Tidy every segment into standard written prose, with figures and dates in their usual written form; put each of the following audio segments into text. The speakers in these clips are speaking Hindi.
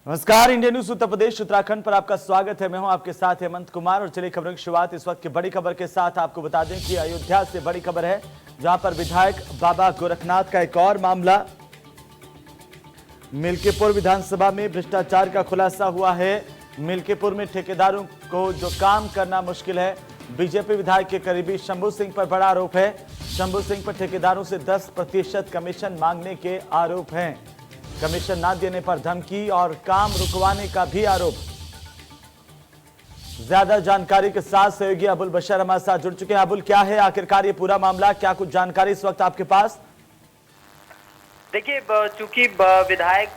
नमस्कार, इंडिया न्यूज उत्तर प्रदेश उत्तराखंड पर आपका स्वागत है। मैं हूं आपके साथ हेमंत कुमार और चलिए खबरों की शुरुआत इस वक्त की बड़ी खबर के साथ आपको बता दें कि अयोध्या से बड़ी खबर है, जहां पर विधायक बाबा गोरखनाथ का एक और मामला। मिल्कीपुर विधानसभा में भ्रष्टाचार का खुलासा हुआ है। मिल्कीपुर में ठेकेदारों को जो काम करना मुश्किल है। बीजेपी विधायक के करीबी शंभू सिंह पर बड़ा आरोप है। शंभू सिंह पर ठेकेदारों से 10% कमीशन मांगने के आरोप हैं। कमीशन ना देने पर धमकी और काम रुकवाने का भी आरोप। ज्यादा जानकारी के साथ सहयोगी अबुल बशर हमारे साथ जुड़ चुके हैं। अबुल, क्या है आखिरकार ये पूरा मामला, क्या कुछ जानकारी इस वक्त आपके पास? देखिए, चूंकि विधायक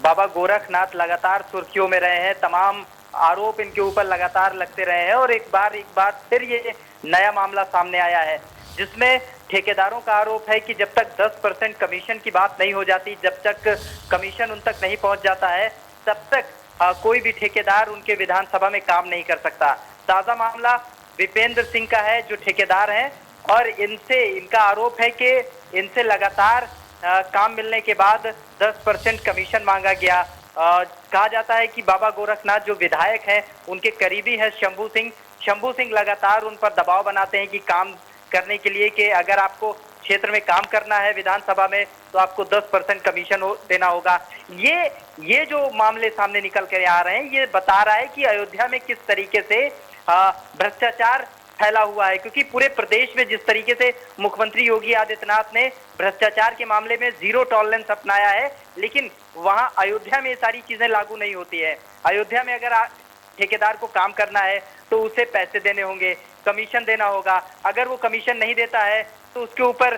बाबा गोरखनाथ लगातार सुर्खियों में रहे हैं, तमाम आरोप इनके ऊपर लगातार लगते रहे हैं और एक बार फिर ये नया मामला सामने आया है, जिसमें ठेकेदारों का आरोप है कि जब तक 10% कमीशन की बात नहीं हो जाती, जब तक कमीशन उन तक नहीं पहुंच जाता है, तब तक कोई भी ठेकेदार उनके विधानसभा में काम नहीं कर सकता। ताजा मामला विपेंद्र सिंह का है, जो ठेकेदार हैं, और इनका आरोप है कि इनसे लगातार काम मिलने के बाद 10% कमीशन मांगा गया। कहा जाता है कि बाबा गोरखनाथ जो विधायक हैं, उनके करीबी है शंभू सिंह लगातार उन पर दबाव बनाते हैं कि काम करने के लिए, कि अगर आपको क्षेत्र में काम करना है विधानसभा में तो आपको 10% कमीशन देना होगा। ये जो मामले सामने निकल कर आ रहे हैं, ये बता रहा है कि अयोध्या में किस तरीके से भ्रष्टाचार फैला हुआ है, क्योंकि पूरे प्रदेश में जिस तरीके से मुख्यमंत्री योगी आदित्यनाथ ने भ्रष्टाचार के मामले में जीरो टॉलरेंस अपनाया है, लेकिन वहां अयोध्या में ये सारी चीजें लागू नहीं होती है। अयोध्या में अगर ठेकेदार को काम करना है तो उसे पैसे देने होंगे, कमीशन देना होगा। अगर वो कमीशन नहीं देता है तो उसके ऊपर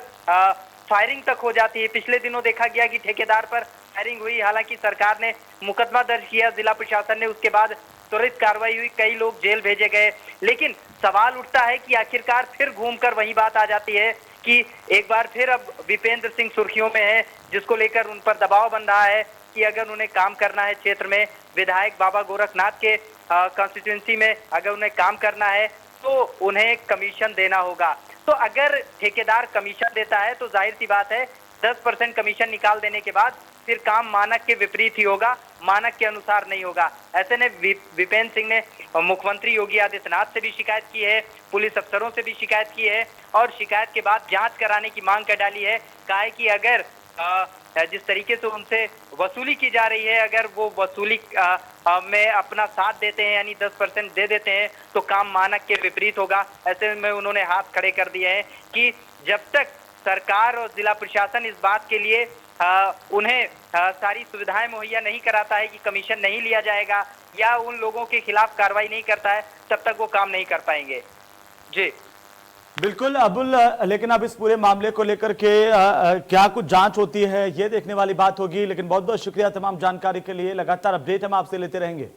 फायरिंग तक हो जाती है। पिछले दिनों देखा गया कि ठेकेदार पर फायरिंग हुई, हालांकि सरकार ने मुकदमा दर्ज किया, जिला प्रशासन ने, उसके बाद त्वरित कार्रवाई हुई, कई लोग जेल भेजे गए। लेकिन सवाल उठता है कि आखिरकार फिर घूमकर वही बात आ जाती है कि एक बार फिर अब विपेंद्र सिंह सुर्खियों में है, जिसको लेकर उन पर दबाव बन रहा है कि अगर उन्हें काम करना है क्षेत्र में, विधायक बाबा गोरखनाथ के कॉन्स्टिट्यूंसी में अगर उन्हें काम करना है तो उन्हें कमीशन देना होगा। तो अगर ठेकेदार कमीशन देता है तो जाहिर सी बात है 10% कमीशन निकाल देने के बाद फिर काम मानक के विपरीत ही होगा, मानक के अनुसार नहीं होगा। ऐसे ने विपेंद्र सिंह ने मुख्यमंत्री योगी आदित्यनाथ से भी शिकायत की है, पुलिस अफसरों से भी शिकायत की है और शिकायत के बाद जांच कराने की मांग कर डाली है। कहा है कि अगर जिस तरीके से उनसे वसूली की जा रही है, अगर वो वसूली में अपना साथ देते हैं, यानी 10% दे देते हैं, तो काम मानक के विपरीत होगा। ऐसे में उन्होंने हाथ खड़े कर दिए हैं कि जब तक सरकार और जिला प्रशासन इस बात के लिए उन्हें सारी सुविधाएं मुहैया नहीं कराता है कि कमीशन नहीं लिया जाएगा या उन लोगों के खिलाफ कार्रवाई नहीं करता है, तब तक वो काम नहीं कर पाएंगे। जी बिल्कुल अबुल, लेकिन अब इस पूरे मामले को लेकर के क्या कुछ जांच होती है, ये देखने वाली बात होगी। लेकिन बहुत बहुत शुक्रिया तमाम जानकारी के लिए। लगातार अपडेट हम आपसे लेते रहेंगे।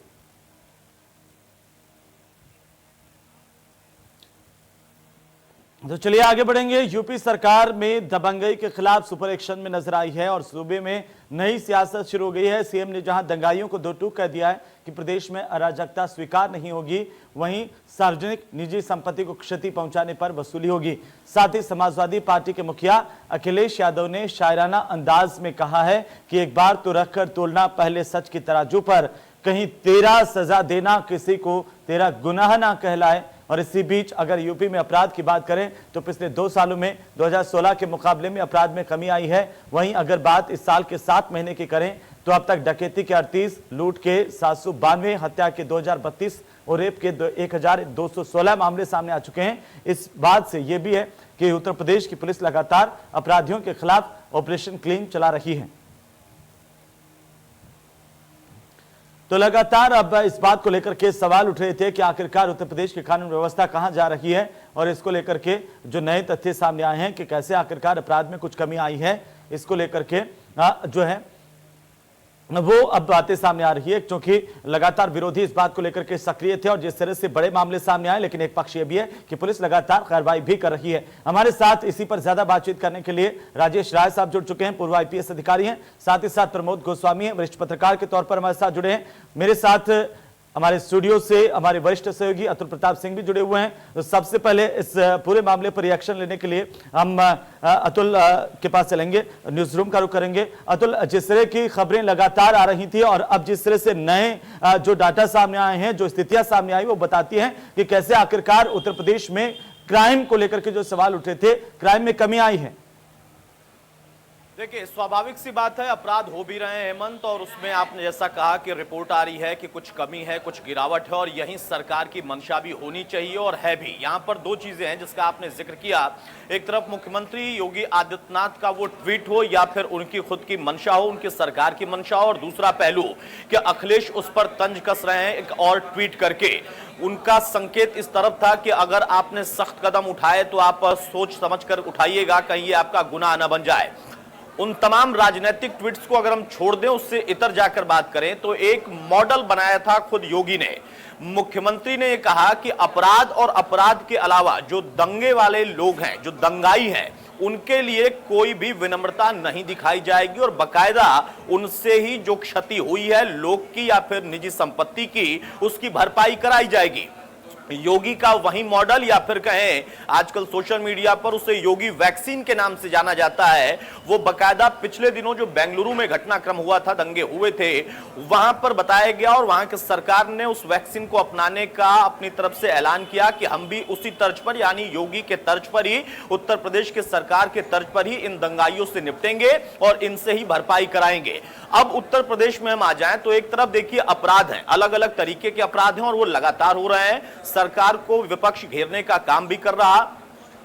तो चलिए आगे बढ़ेंगे। यूपी सरकार में दबंगई के खिलाफ सुपर एक्शन में नजर आई है और सूबे में नई सियासत शुरू हो गई है। सीएम ने जहां दंगाइयों को दो टूक कह दिया है कि प्रदेश में अराजकता स्वीकार नहीं होगी, वहीं सार्वजनिक निजी संपत्ति को क्षति पहुंचाने पर वसूली होगी। साथ ही समाजवादी पार्टी के मुखिया अखिलेश यादव ने शायराना अंदाज में कहा है कि एक बार तो रखकर तोलना पहले सच की तराजू पर, कहीं तेरा सजा देना किसी को तेरा गुनाह ना कहलाए। और इसी बीच अगर यूपी में अपराध की बात करें तो पिछले 2 सालों में 2016 के मुकाबले में अपराध में कमी आई है। वहीं अगर बात इस साल के 7 महीने की करें तो अब तक डकैती के 38, लूट के 792, हत्या के 2032 और रेप के 1216 मामले सामने आ चुके हैं। इस बात से यह भी है कि उत्तर प्रदेश की पुलिस लगातार अपराधियों के खिलाफ ऑपरेशन क्लीन चला रही है। तो लगातार अब इस बात को लेकर के सवाल उठ रहे थे कि आखिरकार उत्तर प्रदेश की कानून व्यवस्था कहां जा रही है, और इसको लेकर के जो नए तथ्य सामने आए हैं कि कैसे आखिरकार अपराध में कुछ कमी आई है, इसको लेकर के जो है वो अब बातें सामने आ रही है, क्योंकि लगातार विरोधी इस बात को लेकर के सक्रिय थे और जिस तरह से बड़े मामले सामने आए। लेकिन एक पक्ष ये भी है कि पुलिस लगातार कार्रवाई भी कर रही है। हमारे साथ इसी पर ज्यादा बातचीत करने के लिए राजेश राय साहब जुड़ चुके हैं, पूर्व आईपीएस अधिकारी हैं। साथ ही साथ प्रमोद गोस्वामी हैं, वरिष्ठ पत्रकार के तौर पर हमारे साथ जुड़े हैं। मेरे साथ हमारे स्टूडियो से हमारे वरिष्ठ सहयोगी अतुल प्रताप सिंह भी जुड़े हुए हैं। तो सबसे पहले इस पूरे मामले पर रिएक्शन लेने के लिए हम अतुल के पास चलेंगे, न्यूज रूम का रुख करेंगे। अतुल, जिस तरह की खबरें लगातार आ रही थी और अब जिस तरह से नए जो डाटा सामने आए हैं, जो स्थितियां सामने आई, वो बताती हैं कि कैसे आखिरकार उत्तर प्रदेश में क्राइम को लेकर के जो सवाल उठे थे, क्राइम में कमी आई है। देखिए, स्वाभाविक सी बात है, अपराध हो भी रहे हैं हेमंत, और उसमें आपने जैसा कहा कि रिपोर्ट आ रही है कि कुछ कमी है, कुछ गिरावट है, और यही सरकार की मंशा भी होनी चाहिए और है भी। यहाँ पर दो चीजें हैं जिसका आपने जिक्र किया। एक तरफ मुख्यमंत्री योगी आदित्यनाथ का वो ट्वीट हो या फिर उनकी खुद की मंशा हो, उनकी सरकार की मंशा हो, और दूसरा पहलू कि अखिलेश उस पर तंज कस रहे हैं एक और ट्वीट करके। उनका संकेत इस तरफ था कि अगर आपने सख्त कदम उठाए तो आप सोच समझ कर उठाइएगा, कहीं ये आपका गुनाह न बन जाए। उन तमाम राजनीतिक ट्वीट्स को अगर हम छोड़ दें, उससे इतर जाकर बात करें, तो एक मॉडल बनाया था खुद योगी ने। मुख्यमंत्री ने यह कहा कि अपराध और अपराध के अलावा जो दंगे वाले लोग हैं, जो दंगाई हैं, उनके लिए कोई भी विनम्रता नहीं दिखाई जाएगी और बकायदा उनसे ही जो क्षति हुई है लोग की या फिर निजी संपत्ति की, उसकी भरपाई कराई जाएगी। योगी का वही मॉडल, या फिर कहें आजकल सोशल मीडिया पर उसे योगी वैक्सीन के नाम से जाना जाता है, वो बकायदा पिछले दिनों जो बेंगलुरु में घटनाक्रम हुआ था, दंगे हुए थे, वहां पर बताया गया और वहां की सरकार ने उस वैक्सीन को अपनाने का अपनी तरफ से ऐलान किया कि हम भी उसी तर्ज पर, यानी योगी के तर्ज पर ही, उत्तर प्रदेश के सरकार के तर्ज पर ही इन दंगाइयों से निपटेंगे और इनसे ही भरपाई कराएंगे। अब उत्तर प्रदेश में हम आ जाएं तो एक तरफ देखिए अपराध हैं, अलग अलग तरीके के अपराध हैं और वो लगातार हो रहे हैं। सरकार को विपक्ष घेरने का काम भी कर रहा,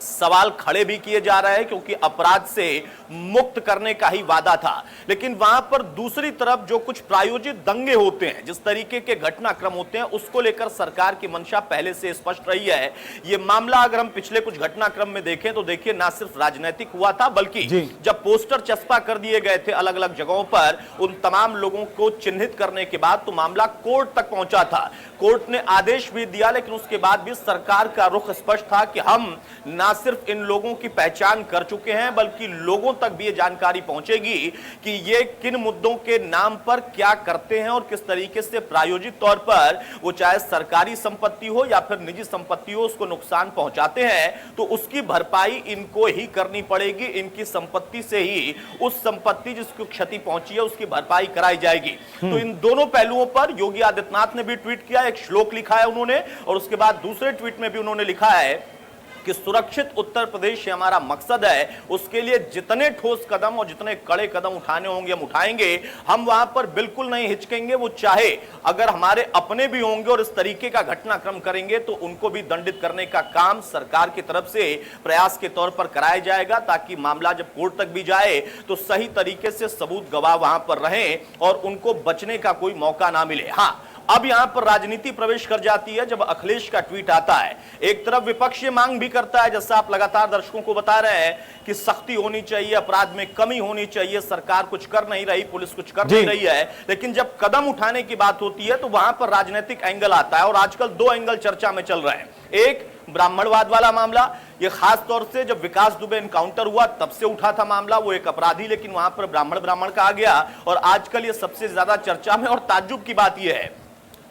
सवाल खड़े भी किए जा रहे हैं क्योंकि अपराध से मुक्त करने का ही वादा था। लेकिन वहां पर दूसरी तरफ जो कुछ प्रायोजित दंगे होते हैं, जिस तरीके के घटनाक्रम होते हैं, उसको लेकर सरकार की मंशा पहले से स्पष्ट रही है। ये मामला अगर हम पिछले कुछ घटनाक्रम में देखें तो देखिए ना सिर्फ राजनीतिक हुआ था, बल्कि जब पोस्टर चस्पा कर दिए गए थे अलग अलग जगहों पर उन तमाम लोगों को चिन्हित करने के बाद, तो मामला कोर्ट तक पहुंचा था। कोर्ट ने आदेश भी दिया, लेकिन उसके बाद भी सरकार का रुख स्पष्ट था कि हम ना सिर्फ इन लोगों की पहचान कर चुके हैं, बल्कि लोगों तक भी ये जानकारी पहुंचेगी कि ये किन मुद्दों के नाम पर क्या करते हैं और किस तरीके से प्रायोजित तौर पर, वो चाहे सरकारी संपत्ति हो या फिर निजी संपत्ति हो, उसको नुकसान पहुंचाते हैं, तो उसकी भरपाई इनको ही करनी पड़ेगी। इनकी संपत्ति से ही उस संपत्ति जिसको क्षति पहुंची है उसकी भरपाई कराई जाएगी। तो इन दोनों पहलुओं पर योगी आदित्यनाथ ने भी ट्वीट किया, एक श्लोक लिखा है उन्होंने, और उसके बाद दूसरे ट्वीट में भी उन्होंने लिखा है कि सुरक्षित उत्तर प्रदेश से हमारा मकसद है, उसके लिए जितने ठोस कदम और जितने कड़े कदम उठाने होंगे हम उठाएंगे। हम वहां पर बिल्कुल नहीं हिचकेंगे, वो चाहे अगर हमारे अपने भी होंगे और इस तरीके का घटनाक्रम करेंगे तो उनको भी दंडित करने का काम सरकार की तरफ से प्रयास के तौर पर कराया जाएगा, ताकि मामला जब कोर्ट तक भी जाए तो सही तरीके से सबूत गवाह वहां पर रहें और उनको बचने का कोई मौका ना मिले। हाँ, अब यहां पर राजनीति प्रवेश कर जाती है जब अखिलेश का ट्वीट आता है। एक तरफ विपक्ष ये मांग भी करता है, जैसा आप लगातार दर्शकों को बता रहे हैं, कि सख्ती होनी चाहिए, अपराध में कमी होनी चाहिए, सरकार कुछ कर नहीं रही, पुलिस कुछ कर नहीं रही है। लेकिन जब कदम उठाने की बात होती है तो वहां पर राजनीतिक एंगल आता है, और आजकल दो एंगल चर्चा में चल रहे हैं। एक ब्राह्मणवाद वाला मामला, ये खास तौर से जब विकास दुबे एनकाउंटर हुआ तब से उठा था मामला, वो एक अपराधी, लेकिन वहां पर ब्राह्मण कहा गया। और आजकल ये सबसे ज्यादा चर्चा में, और ताज्जुब की बात यह है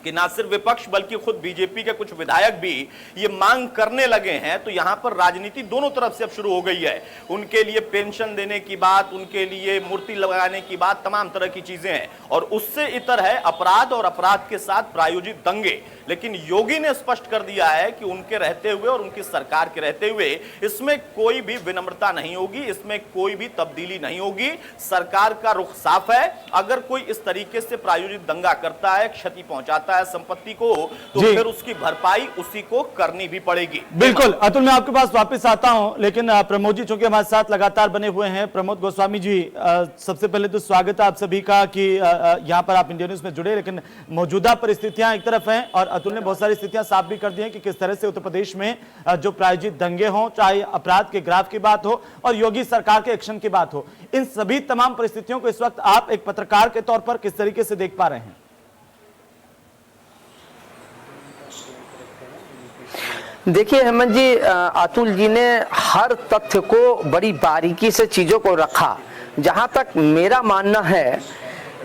कि ना सिर्फ विपक्ष बल्कि खुद बीजेपी के कुछ विधायक भी ये मांग करने लगे हैं। तो यहां पर राजनीति दोनों तरफ से अब शुरू हो गई है। उनके लिए पेंशन देने की बात, उनके लिए मूर्ति लगाने की बात, तमाम तरह की चीजें हैं। और उससे इतर है अपराध और अपराध के साथ प्रायोजित दंगे। लेकिन योगी ने स्पष्ट कर दिया है कि उनके रहते हुए और उनकी सरकार के रहते हुए इसमें कोई भी विनम्रता नहीं होगी, इसमें कोई भी तब्दीली नहीं होगी। सरकार का रुख साफ है, अगर कोई इस तरीके से प्रायोजित दंगा करता है, क्षति पहुंचाता है संपत्ति को, तो फिर उसकी भरपाई उसी को करनी भी पड़ेगी। बिल्कुल अतुल, मैं आपके पास वापस आता हूं, लेकिन प्रमोद जी चूंकि हमारे साथ लगातार बने हुए हैं। प्रमोद गोस्वामी जी, सबसे पहले तो स्वागत है आप सभी का कि यहां पर आप इंडिया न्यूज में जुड़े। लेकिन मौजूदा परिस्थितियां एक तरफ हैं और अतुल ने बहुत सारी स्थितियां साफ भी कर दी हैं कि किस तरह से उत्तर प्रदेश में जो प्रायोजित दंगे हों, चाहे अपराध के ग्राफ की बात हो और योगी सरकार के एक्शन की बात हो, इन सभी तमाम परिस्थितियों को इस वक्त आप एक पत्रकार के तौर पर किस तरीके से देख पा रहे हैं? देखिए हेमंत जी, अतुल जी ने हर तथ्य को बड़ी बारीकी से चीजों को रखा। जहां तक मेरा मानना है,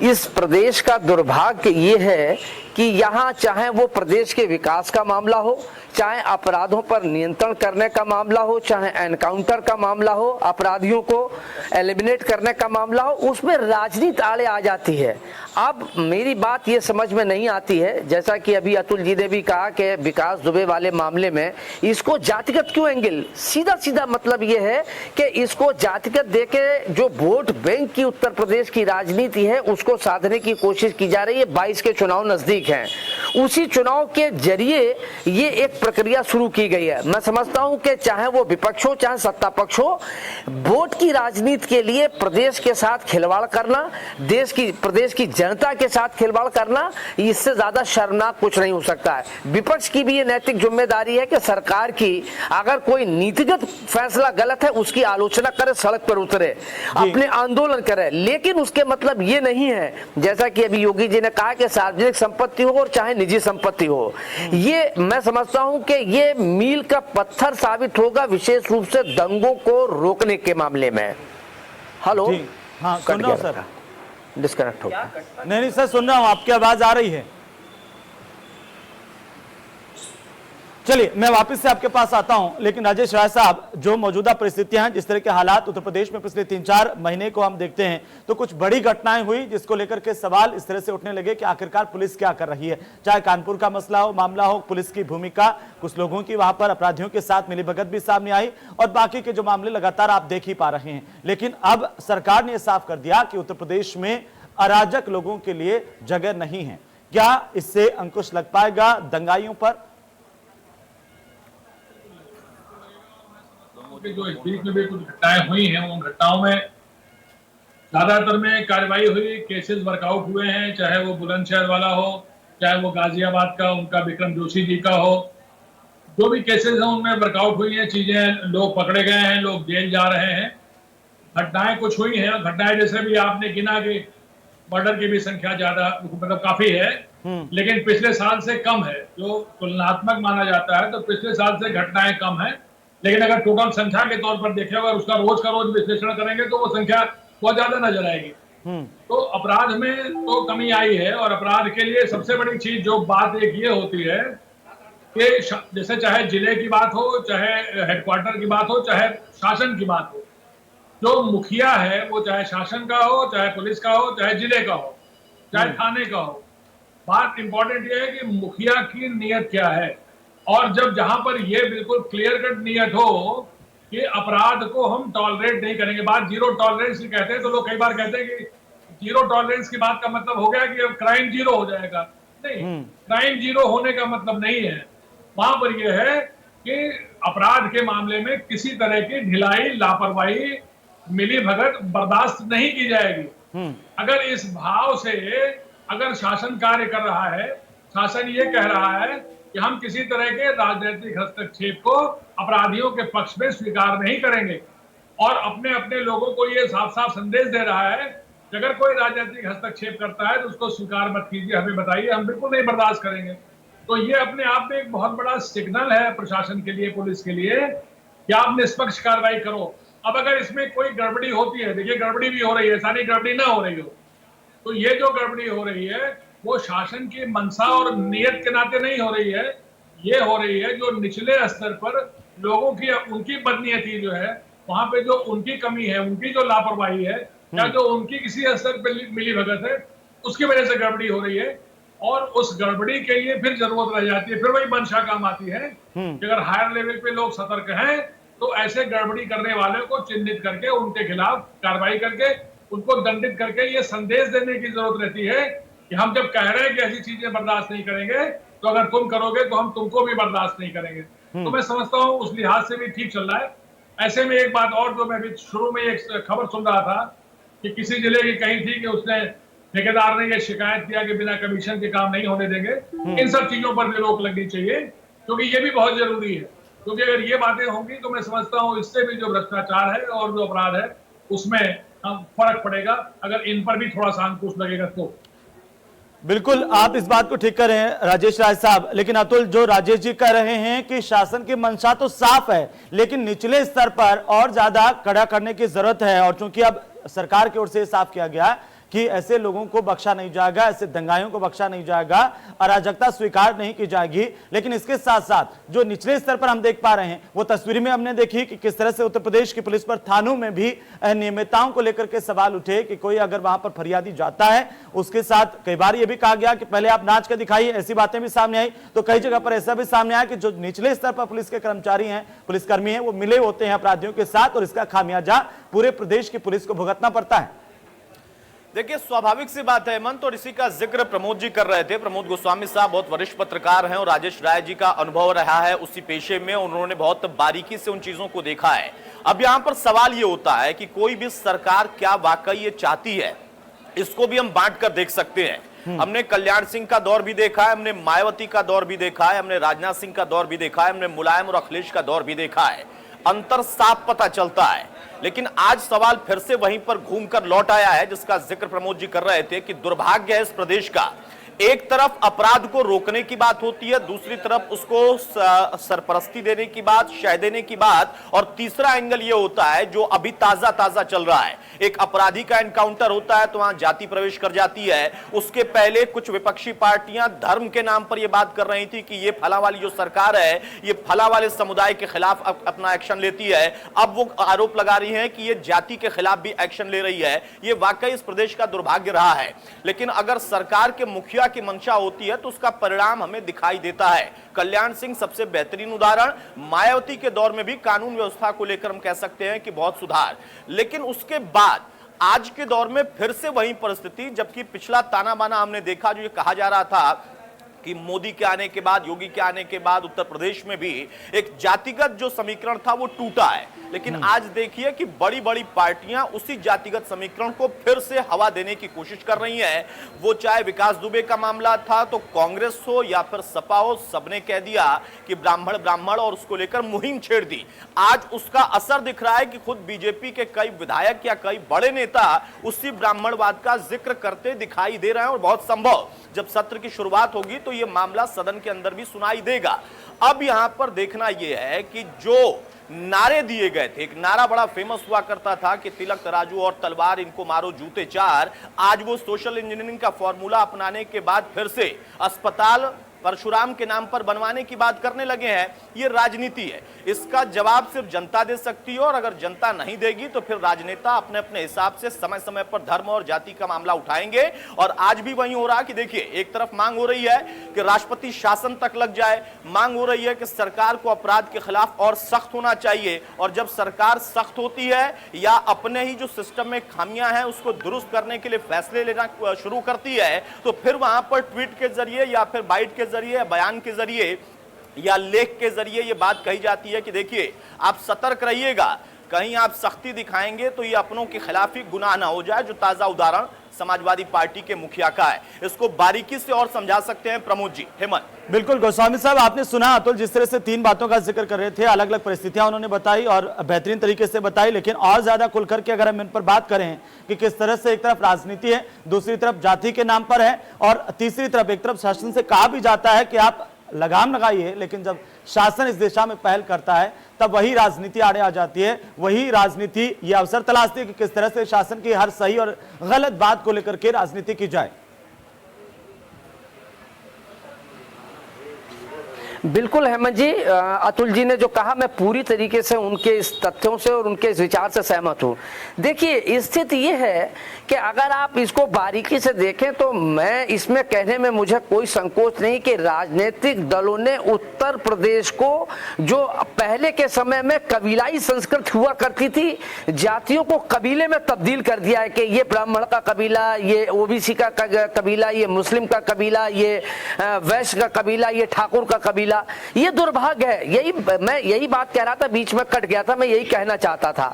इस प्रदेश का दुर्भाग्य ये है कि यहाँ चाहे वो प्रदेश के विकास का मामला हो, चाहे अपराधों पर नियंत्रण करने का मामला हो, चाहे एनकाउंटर का मामला हो, अपराधियों को एलिमिनेट करने का मामला हो, उसमें राजनीति आड़े आ जाती है। अब मेरी बात ये समझ में नहीं आती है, जैसा कि अभी अतुल जी ने भी कहा कि विकास दुबे वाले मामले में इसको जातिगत क्यों एंगल, सीधा सीधा मतलब ये है कि इसको जातिगत देके जो वोट बैंक की उत्तर प्रदेश की राजनीति है उसको साधने की कोशिश की जा रही है। 22 के चुनाव नजदीक हैं, उसी चुनाव के जरिए ये एक प्रक्रिया शुरू की गई है। मैं समझता हूं कि चाहे वो विपक्ष हो चाहे सत्ता पक्ष हो, वोट की राजनीति के लिए प्रदेश के साथ खिलवाड़ करना, प्रदेश की जनता के साथ खिलवाड़ करना, इससे ज्यादा शर्मनाक कुछ नहीं हो सकता है। विपक्ष की भी ये नैतिक जिम्मेदारी है कि सरकार की अगर कोई नीतिगत फैसला गलत है उसकी आलोचना करे, सड़क पर उतरे, अपने आंदोलन करे, लेकिन उसके मतलब ये नहीं है जैसा कि अभी योगी जी ने कहा कि सार्वजनिक संपत्ति हो और चाहे निजी संपत्ति हो। ये मैं समझता हूं कि ये मील का पत्थर साबित होगा, विशेष रूप से दंगों को रोकने के मामले में। हेलो, हाँ सुन रहा हूं सर, डिस्कनेक्ट हो गया। नहीं सर सुन रहा हूं, आपकी आवाज आ रही है। चलिए मैं वापस से आपके पास आता हूं, लेकिन राजेश राय साहब, जो मौजूदा परिस्थितियां हैं, जिस तरह के हालात उत्तर प्रदेश में पिछले 3-4 महीने को हम देखते हैं, तो कुछ बड़ी घटनाएं हुई जिसको लेकर के सवाल इस तरह से उठने लगे कि आखिरकार पुलिस क्या कर रही है। चाहे कानपुर का मसला हो, मामला हो, पुलिस की भूमिका, कुछ लोगों की वहां पर अपराधियों के साथ मिलीभगत भी सामने आई, और बाकी के जो मामले लगातार आप देख ही पा रहे हैं। लेकिन अब सरकार ने साफ कर दिया कि उत्तर प्रदेश में अराजक लोगों के लिए जगह नहीं है। क्या इससे अंकुश लग पाएगा दंगाइयों पर? जो इस बीच में भी कुछ घटनाएं हुई हैं, उन घटनाओं में ज्यादातर में कार्रवाई हुई, केसेस वर्कआउट हुए हैं, चाहे वो बुलंदशहर वाला हो, चाहे वो गाजियाबाद का उनका विक्रम जोशी जी का हो, जो भी केसेस हैं उनमें वर्कआउट हुई हैं चीजें, लोग पकड़े गए हैं, लोग जेल जा रहे हैं। घटनाएं कुछ हुई हैं, घटनाएं जैसे भी आपने गिना कि मर्डर की भी संख्या ज्यादा मतलब काफी है, लेकिन पिछले साल से कम है। जो तुलनात्मक माना जाता है तो पिछले साल से घटनाएं कम है, लेकिन अगर टोटल संख्या के तौर पर देखें, अगर उसका रोज का रोज विश्लेषण करेंगे तो वो संख्या बहुत ज्यादा नजर आएगी। तो अपराध में तो कमी आई है, और अपराध के लिए सबसे बड़ी चीज जो बात एक ये होती है कि जैसे चाहे जिले की बात हो, चाहे हेडक्वार्टर की बात हो, चाहे शासन की बात हो, जो मुखिया है वो चाहे शासन का हो, चाहे पुलिस का हो, चाहे जिले का हो, चाहे थाने का हो, बात इंपॉर्टेंट ये है कि मुखिया की नीयत क्या है। और जब जहां पर ये बिल्कुल क्लियर कट नियत हो कि अपराध को हम टॉलरेट नहीं करेंगे, बात जीरो टॉलरेंस की कहते हैं, तो लोग कई बार कहते हैं कि जीरो टॉलरेंस की बात का मतलब हो गया कि अब क्राइम जीरो हो जाएगा। नहीं, क्राइम जीरो होने का मतलब नहीं है। वहां पर यह है कि अपराध के मामले में किसी तरह की ढिलाई, लापरवाही, मिलीभगत बर्दाश्त नहीं की जाएगी। अगर इस भाव से अगर शासन कार्य कर रहा है, शासन ये कह रहा है कि हम किसी तरह के राजनीतिक हस्तक्षेप को अपराधियों के पक्ष में स्वीकार नहीं करेंगे, और अपने अपने लोगों को ये साफ साफ संदेश दे रहा है कि अगर कोई राजनीतिक हस्तक्षेप करता है तो उसको स्वीकार मत कीजिए, हमें बताइए, हम बिल्कुल नहीं बर्दाश्त करेंगे। तो ये अपने आप में एक बहुत बड़ा सिग्नल है प्रशासन के लिए, पुलिस के लिए, कि आप निष्पक्ष कार्रवाई करो। अब अगर इसमें कोई गड़बड़ी होती है, देखिए गड़बड़ी भी हो रही है, सारी गड़बड़ी ना हो रही हो, तो ये जो गड़बड़ी हो रही है वो शासन की मंशा और नियत के नाते नहीं हो रही है, ये हो रही है जो निचले स्तर पर लोगों की उनकी बदनीयती जो है, वहां पे जो उनकी कमी है, उनकी जो लापरवाही है, या जो उनकी किसी स्तर पर मिलीभगत है, उसकी वजह से गड़बड़ी हो रही है। और उस गड़बड़ी के लिए फिर जरूरत रह जाती है, फिर वही मंशा काम आती है कि अगर हायर लेवल पे लोग सतर्क हैं तो ऐसे गड़बड़ी करने वालों को चिन्हित करके उनके खिलाफ कार्रवाई करके उनको दंडित करके ये संदेश देने की जरूरत रहती है कि हम जब कह रहे हैं कि ऐसी चीजें बर्दाश्त नहीं करेंगे, तो अगर तुम करोगे तो हम तुमको भी बर्दाश्त नहीं करेंगे। तो मैं समझता हूँ उस लिहाज से भी ठीक चल रहा है। ऐसे में एक बात और, जो मैं भी शुरू में एक खबर सुन रहा था कि किसी जिले की कहीं थी कि उसने ठेकेदार ने ये शिकायत किया कि बिना कमीशन के काम नहीं होने देंगे। इन सब चीजों पर भी रोक लगनी चाहिए, क्योंकि ये भी बहुत जरूरी है, क्योंकि अगर ये बातें होंगी तो मैं समझता हूँ इससे भी जो भ्रष्टाचार है और जो अपराध है उसमें फर्क पड़ेगा, अगर इन पर भी थोड़ा सा अंकुश लगेगा तो। बिल्कुल, आप इस बात को ठीक कर रहे हैं राजेश राय साहब, लेकिन अतुल, जो राजेश जी कह रहे हैं कि शासन की मंशा तो साफ है, लेकिन निचले स्तर पर और ज्यादा कड़ा करने की जरूरत है। और चूंकि अब सरकार की ओर से साफ किया गया कि ऐसे लोगों को बख्शा नहीं जाएगा, ऐसे दंगाइयों को बख्शा नहीं जाएगा, अराजकता स्वीकार नहीं की जाएगी। लेकिन इसके साथ साथ जो निचले स्तर पर हम देख पा रहे हैं वो तस्वीर में हमने देखी कि किस तरह से उत्तर प्रदेश की पुलिस पर थानों में भी अनियमितताओं को लेकर के सवाल उठे कि कोई अगर वहां पर फरियादी जाता है उसके साथ कई बार यह भी कहा गया कि पहले आप नाच कर दिखाइए, ऐसी बातें भी सामने आई। तो कई जगह पर ऐसा भी सामने आया कि जो निचले स्तर पर पुलिस के कर्मचारी हैं, पुलिसकर्मी हैं, वो मिले होते हैं अपराधियों के साथ और इसका खामियाजा पूरे प्रदेश की पुलिस को भुगतना पड़ता है। देखिए, स्वाभाविक सी बात है हेमंत, और इसी का जिक्र प्रमोद जी कर रहे थे। प्रमोद गोस्वामी साहब बहुत वरिष्ठ पत्रकार हैं और राजेश राय जी का अनुभव रहा है उसी पेशे में, उन्होंने बहुत बारीकी से उन चीजों को देखा है। अब यहां पर सवाल ये होता है कि कोई भी सरकार क्या वाकई ये चाहती है, इसको भी हम बांट कर देख सकते हैं। हमने कल्याण सिंह का दौर भी देखा है, हमने मायावती का दौर भी देखा है, हमने राजनाथ सिंह का दौर भी देखा है, हमने मुलायम और अखिलेश का दौर भी देखा है। अंतर साफ पता चलता है। लेकिन आज सवाल फिर से वहीं पर घूमकर लौट आया है जिसका जिक्र प्रमोद जी कर रहे थे कि दुर्भाग्य है इस प्रदेश का। एक तरफ अपराध को रोकने की बात होती है, दूसरी तरफ उसको सरपरस्ती देने की बात, शय देने की बात, और तीसरा एंगल ये होता है जो अभी ताजा ताजा चल रहा है। एक अपराधी का एनकाउंटर होता है तो वहां जाति प्रवेश कर जाती है। उसके पहले कुछ विपक्षी पार्टियां धर्म के नाम पर यह बात कर रही थी कि ये फला वाली जो सरकार है ये फला वाले समुदाय के खिलाफ अपना एक्शन लेती है। अब वो आरोप लगा रही है कि ये जाति के खिलाफ भी एक्शन ले रही है। ये वाकई इस प्रदेश का दुर्भाग्य रहा है। लेकिन अगर सरकार के मुखिया की मंशा होती है तो उसका परिणाम हमें दिखाई देता है। कल्याण सिंह सबसे बेहतरीन उदाहरण, मायावती के दौर में भी कानून व्यवस्था को लेकर हम कह सकते हैं कि बहुत सुधार। लेकिन उसके बाद आज के दौर में फिर से वही परिस्थिति, जबकि पिछला ताना बाना हमने देखा जो ये कहा जा रहा था कि मोदी के आने के बाद, योगी के आने के बाद उत्तर प्रदेश में भी एक जातिगत जो समीकरण था वो टूटा है। लेकिन आज देखिए कि बड़ी बड़ी पार्टियां उसी जातिगत समीकरण को फिर से हवा देने की कोशिश कर रही हैं। वो चाहे विकास दुबे का मामला था तो कांग्रेस हो या फिर सपा हो, सबने कह दिया कि ब्राह्मण ब्राह्मण और उसको लेकर मुहिम छेड़ दी। आज उसका असर दिख रहा है कि खुद बीजेपी के कई विधायक या कई बड़े नेता उसी ब्राह्मणवाद का जिक्र करते दिखाई दे रहे हैं और बहुत संभव जब सत्र की शुरुआत होगी तो यह मामला सदन के अंदर भी सुनाई देगा। अब यहां पर देखना यह है कि जो नारे दिए गए थे, एक नारा बड़ा फेमस हुआ करता था कि तिलक तराजू और तलवार इनको मारो जूते चार, आज वो सोशल इंजीनियरिंग का फॉर्मूला अपनाने के बाद फिर से अस्पताल परशुराम के नाम पर बनवाने की बात करने लगे हैं। ये राजनीति है, इसका जवाब सिर्फ जनता दे सकती है और अगर जनता नहीं देगी तो फिर राजनेता अपने अपने हिसाब से समय समय पर धर्म और जाति का मामला उठाएंगे। और आज भी वही हो रहा कि देखिए, एक तरफ मांग हो रही है कि राष्ट्रपति शासन तक लग जाए, मांग हो रही है कि सरकार को अपराध के खिलाफ और सख्त होना चाहिए, और जब सरकार सख्त होती है या अपने ही जो सिस्टम में खामियां हैं उसको दुरुस्त करने के लिए फैसले लेना शुरू करती है तो फिर वहां पर ट्वीट के जरिए या फिर बाइट के जरिए, बयान के जरिए या लेख के जरिए ये बात कही जाती है कि देखिए आप सतर्क रहिएगा, कहीं आप सख्ती दिखाएंगे तो ये अपनों के खिलाफ ही गुनाह ना हो जाए। जो ताजा उदाहरण समाजवादी पार्टी के मुखिया का है, इसको बारीकी से और समझा सकते हैं प्रमोद जी। हेमंत, बिल्कुल गोस्वामी साहब, आपने सुना अतुल जिस तरह से तीन बातों का जिक्र कर रहे थे, अलग अलग परिस्थितियां उन्होंने बताई और बेहतरीन तरीके से बताई। लेकिन और ज्यादा खुल करके अगर हम इन पर बात करें कि किस तरह से एक तरफ राजनीति है, दूसरी तरफ जाति के नाम पर है, और तीसरी तरफ एक तरफ शासन से कहा भी जाता है कि आप लगाम लगाइए, लेकिन जब शासन इस दिशा में पहल करता है तब वही राजनीति आड़े आ जाती है। वही राजनीति ये अवसर तलाशती है कि किस तरह से शासन की हर सही और गलत बात को लेकर के राजनीति की जाए। बिल्कुल हेमंत जी, अतुल जी ने जो कहा मैं पूरी तरीके से उनके इस तथ्यों से और उनके इस विचार से सहमत हूँ। देखिए, स्थिति ये है कि अगर आप इसको बारीकी से देखें तो मैं इसमें कहने में मुझे कोई संकोच नहीं कि राजनीतिक दलों ने उत्तर प्रदेश को, जो पहले के समय में कबीलाई संस्कृति हुआ करती थी, जातियों को कबीले में तब्दील कर दिया है कि ये ब्राह्मण का कबीला, ये ओबीसी का कबीला, ये मुस्लिम का कबीला, ये वैश्य का कबीला, ये ठाकुर का कबीला। ये दुर्भाग्य है। मैं यही बात कह रहा था, बीच में कट गया था, मैं यही कहना चाहता था।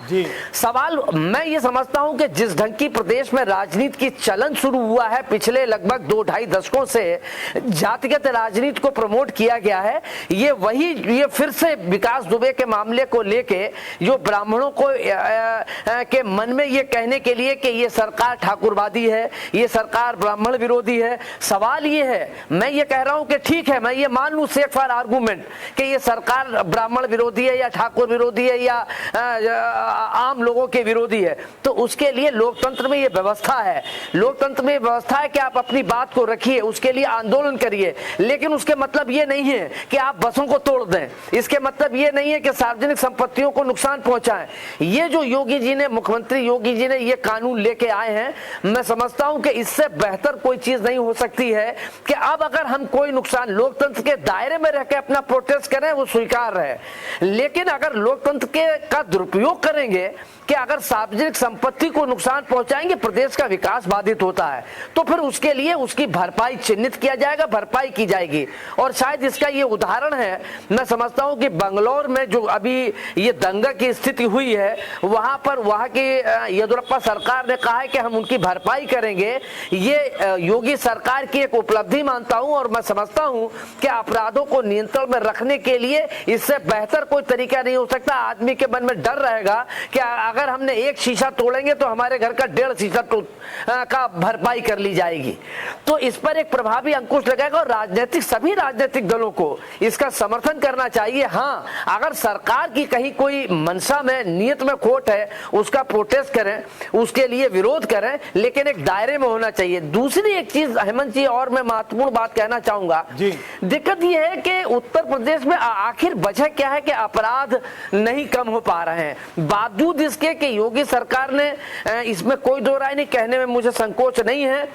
सवाल मैं ये समझता हूं कि जिस ढंग की प्रदेश में राजनीति की चलन शुरू हुआ है पिछले लगभग 2-2.5 दशकों से, जातिगत राजनीति को प्रमोट किया गया है, ये फिर से विकास दुबे के मामले को लेके जो ब्राह्मणों को के मन में ये कहने के लिए कि ये सरकार ठाकुरवादी है, ये सरकार ब्राह्मण विरोधी है। सवाल ये है, मैं ये कह रहा हूं कि ठीक है, मैं ये मान लूं शेख फॉर आर्गूमेंट कि ये सरकार ब्राह्मण विरोधी है या ठाकुर विरोधी है या आम लोगों के विरोधी है, तो उसके लिए लोकतंत्र में ये व्यवस्था है। लोकतंत्र में व्यवस्था है कि आप अपनी बात को रखिए, उसके लिए आंदोलन करिए, लेकिन उसके मतलब ये नहीं है कि आप बसों को तोड़ दें। इसके मतलब ये नहीं है कि सार्वजनिक संपत्तियों को नुकसान पहुंचाएं। ये जो योगी जी ने, मुख्यमंत्री योगी जी ने ये कानून लेके आए हैं, मैं समझता हूं कि इससे बेहतर कोई चीज नहीं हो सकती है कि अब अगर हम कोई नुकसान, लोकतंत्र के दायरे में रहकर अपना प्रोटेस्ट करें वो स्वीकार है, लेकिन अगर लोकतंत्र का दुरुपयोग करेंगे कि अगर सार्वजनिक संपत्ति को नुकसान पहुंचाएंगे, प्रदेश का विकास बाधित होता है, तो फिर उसके लिए उसकी भरपाई चिन्हित किया जाएगा, भरपाई की जाएगी। और शायद इसका ये उदाहरण है, मैं समझता हूं कि बंगलौर में जो अभी ये दंगा की स्थिति हुई है, वहां पर वहां की येदियुरप्पा सरकार ने कहा है कि हम उनकी भरपाई करेंगे। ये योगी सरकार की एक उपलब्धि मानता हूं और मैं समझता हूं कि अपराधों को नियंत्रण में रखने के लिए इससे बेहतर कोई तरीका नहीं हो सकता। आदमी के मन में डर रहेगा कि अगर हमने एक शीशा तोड़ेंगे तो हमारे घर का 1.5 शीशा का भरपाई कर ली जाएगी। तो इस पर एक प्रभावी अंकुश लगेगा और सभी राजनीतिक दलों को इसका समर्थन करना चाहिए। हाँ, अगर सरकार की कहीं कोई मंशा में, नियत में खोट है, उसका प्रोटेस्ट करें, उसके लिए विरोध करें, लेकिन एक दायरे में होना चाहिए। दूसरी एक चीज हेमंत जी, और मैं महत्वपूर्ण बात कहना चाहूंगा, दिक्कत यह है कि उत्तर प्रदेश में आखिर वजह क्या है कि अपराध नहीं कम हो पा रहे हैं, बावजूद इसके कि योगी सरकार ने, इसमें कोई दो राय नहीं, कहने में मुझे संकोच नहीं है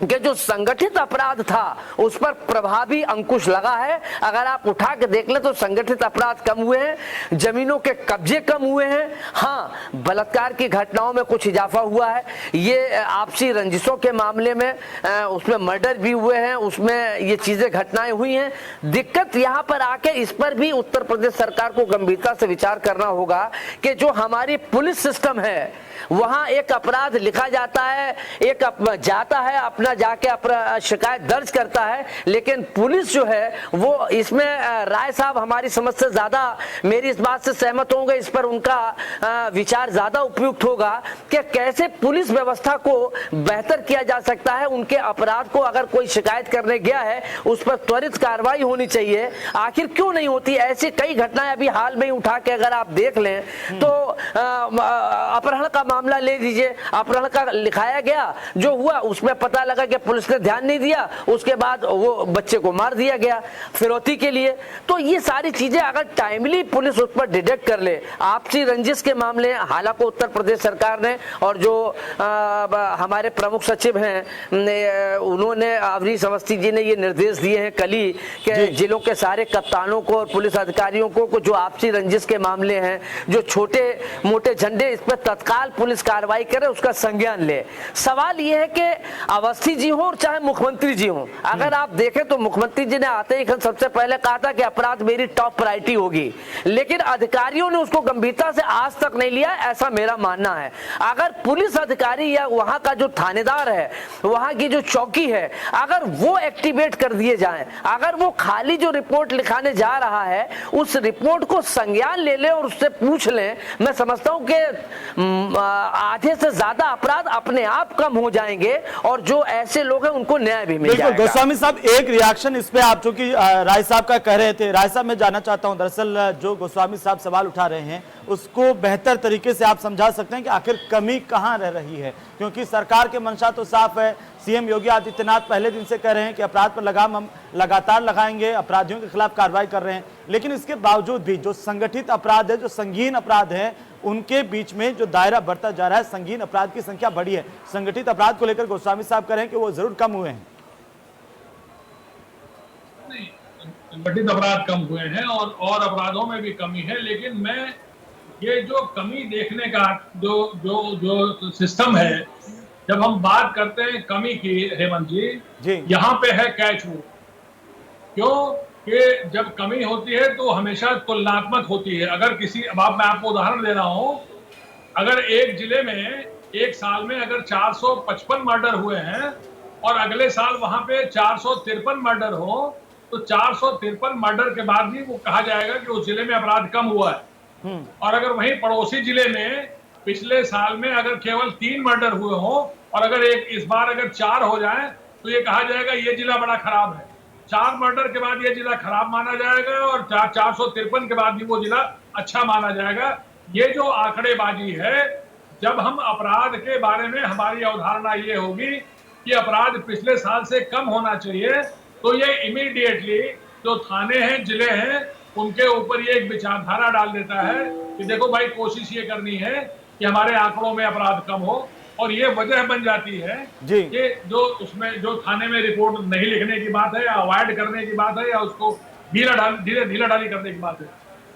कि जो संगठित अपराध था उस पर प्रभावी अंकुश लगा है। अगर आप उठा के देख ले तो संगठित अपराध कम हुए हैं, जमीनों के कब्जे कम हुए हैं। हाँ, बलात्कार की घटनाओं में कुछ इजाफा हुआ है, ये आपसी रंजिशों के मामले में उसमें मर्डर भी हुए हैं, उसमें ये चीजें घटनाएं हुई हैं। दिक्कत यहाँ पर आके इस पर भी उत्तर प्रदेश सरकार को गंभीरता से विचार करना होगा कि जो हमारी पुलिस सिस्टम है, वहां एक अपराध लिखा जाता है, एक जाता है, अपना जाके अपना शिकायत दर्ज करता है, लेकिन पुलिस जो है वो इसमें, राय साहब हमारी समझ से ज्यादा मेरी इस बात से सहमत होंगे, इस पर उनका विचार ज्यादा उपयुक्त होगा कि कैसे पुलिस व्यवस्था को बेहतर किया जा सकता है। उनके अपराध को अगर कोई शिकायत करने गया है उस पर त्वरित कार्रवाई होनी चाहिए। आखिर क्यों नहीं होती? ऐसी कई घटनाएं अभी हाल में ही उठा के अगर आप देख लें तो अपहरण का मामला ले लीजिए, अपहरण का लिखाया गया, जो हुआ उसमें पता लगा कि पुलिस ने ध्यान नहीं दिया, उसके बाद वो बच्चे को मार दिया गया फिरौती के लिए। तो ये सारी चीजें अगर टाइमली पुलिस उस पर डिटेक्ट कर ले, आपसी रंजिश के मामले, हालांकि उत्तर प्रदेश सरकार ने और जो हमारे प्रमुख सचिव हैं उन्होंने, अवनीश अवस्थी जी ने ये निर्देश दिए हैं कल ही कि जिलों के सारे कप्तानों को और पुलिस अधिकारियों को जो आपसी रंजिश के मामले हैं, जो छोटे मोटे झंडे, इस पर तत्काल पुलिस कार्रवाई करे, उसका संज्ञान ले। सवाल यह है कि अवस्थी जी हो और चाहे मुख्यमंत्री जी हो, अगर आप देखें तो मुख्यमंत्री जी ने आते ही सबसे पहले कहा था कि अपराध मेरी टॉप प्रायोरिटी होगी, लेकिन अधिकारियों ने उसको गंभीरता से आज तक नहीं लिया, ऐसा मेरा मानना है। अगर पुलिस अधिकारी या वहां का जो थानेदार है, वहां की जो चौकी है, अगर वो एक्टिवेट कर दिए जाएं, अगर वो खाली जो रिपोर्ट लिखाने जा रहा है उस रिपोर्ट को संज्ञान ले ले और उससे पूछ लें, मैं समझता हूं कि आधे से ज्यादा अपराध अपने आप कम हो जाएंगे और जो ऐसे लोग हैं उनको न्याय भी मिल जाएगा। गोस्वामी साहब, एक रिएक्शन इस पे आप, चूंकि राय साहब का कह रहे थे, राय साहब मैं जानना चाहता हूं, दरअसल जो गोस्वामी साहब सवाल उठा रहे हैं उसको बेहतर तरीके से आप समझा सकते हैं कि आखिर कमी कहां रह रही है, क्योंकि सरकार के मंशा तो साफ है। सीएम योगी आदित्यनाथ पहले दिन से कह रहे हैं कि अपराध पर लगाम हम लगातार लगाएंगे, अपराधियों के खिलाफ कार्रवाई कर रहे हैं, लेकिन इसके बावजूद भी जो संगठित अपराध है, जो संगीन अपराध है, उनके बीच में जो दायरा बढ़ता जा रहा है, संगीन अपराध की संख्या बढ़ी है। संगठित अपराध को लेकर गोस्वामी साहब कह रहे हैं कि वो जरूर कम हुए हैं। नहीं, संगठित अपराध कम हुए हैं और अपराधों में भी कमी है, लेकिन मैं ये जो कमी देखने का जो सिस्टम है, जब हम बात करते हैं कमी की हेमंत जी, यहाँ पे है कैच वो, क्यों कि जब कमी होती है तो हमेशा तुलनात्मक होती है। अगर किसी, अब मैं आपको उदाहरण दे रहा हूं, अगर एक जिले में एक साल में अगर 455 मर्डर हुए हैं और अगले साल वहां पे 453 मर्डर हो, तो 453 मर्डर के बाद भी वो कहा जाएगा कि उस जिले में अपराध कम हुआ है। और अगर वहीं पड़ोसी जिले में पिछले साल में अगर केवल 3 मर्डर हुए हो और अगर इस बार अगर 4 हो जाए तो ये कहा जाएगा ये जिला बड़ा खराब है। 4 मर्डर के बाद ये जिला खराब माना जाएगा और 453 के बाद भी वो जिला अच्छा माना जाएगा। ये जो आंकड़ेबाजी है, जब हम अपराध के बारे में हमारी अवधारणा ये होगी कि अपराध पिछले साल से कम होना चाहिए, तो ये इमीडिएटली जो थाने हैं, जिले हैं, उनके ऊपर ये एक विचारधारा डाल देता है कि देखो भाई, कोशिश ये करनी है कि हमारे आंकड़ों में अपराध कम हो। और ये वजह बन जाती है जी। कि जो थाने में रिपोर्ट नहीं लिखने की बात है या अवॉइड करने की बात है या उसको ढीला डाली करने की बात है,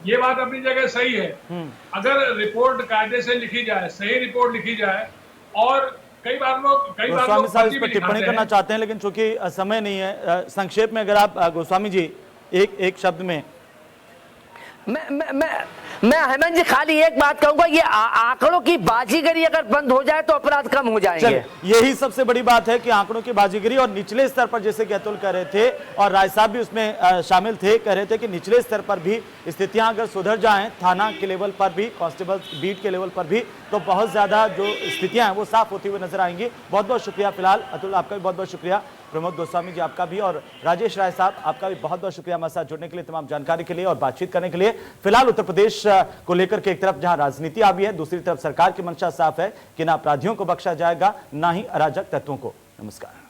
ये बात अपनी जगह सही है। अगर रिपोर्ट कायदे से लिखी जाए, सही रिपोर्ट लिखी जाए, और कई बार लोग गोस्वामी साहब इस फर्जी पर भी टिप्पणी दिखाते करना हैं। चाहते हैं, लेकिन चूंकि समय नहीं है, संक्षेप में अगर आप गोस्वामी जी एक शब्द में। मैं हेमंत जी खाली एक बात कहूंगा, ये आंकड़ों की बाजीगरी अगर बंद हो जाए तो अपराध कम हो जाएंगे। यही सबसे बड़ी बात है कि आंकड़ों की बाजीगरी और निचले स्तर पर, जैसे कि अतुल कह रहे थे और राय साहब भी उसमें शामिल थे, कह रहे थे कि निचले स्तर पर भी स्थितियां अगर सुधर जाएं, थाना के लेवल पर भी, कांस्टेबल बीट के लेवल पर भी, तो बहुत ज्यादा जो स्थितियां हैं वो साफ होती हुई नजर आएंगी। बहुत बहुत शुक्रिया। फिलहाल अतुल आपका भी बहुत बहुत शुक्रिया, प्रमोद गोस्वामी जी आपका भी, और राजेश राय साहब आपका भी बहुत बहुत शुक्रिया हमारे साथ जुड़ने के लिए, तमाम जानकारी के लिए और बातचीत करने के लिए। फिलहाल उत्तर प्रदेश को लेकर के एक तरफ जहां राजनीति आ भी है, दूसरी तरफ सरकार की मंशा साफ है कि ना अपराधियों को बख्शा जाएगा, ना ही अराजक तत्वों को। नमस्कार।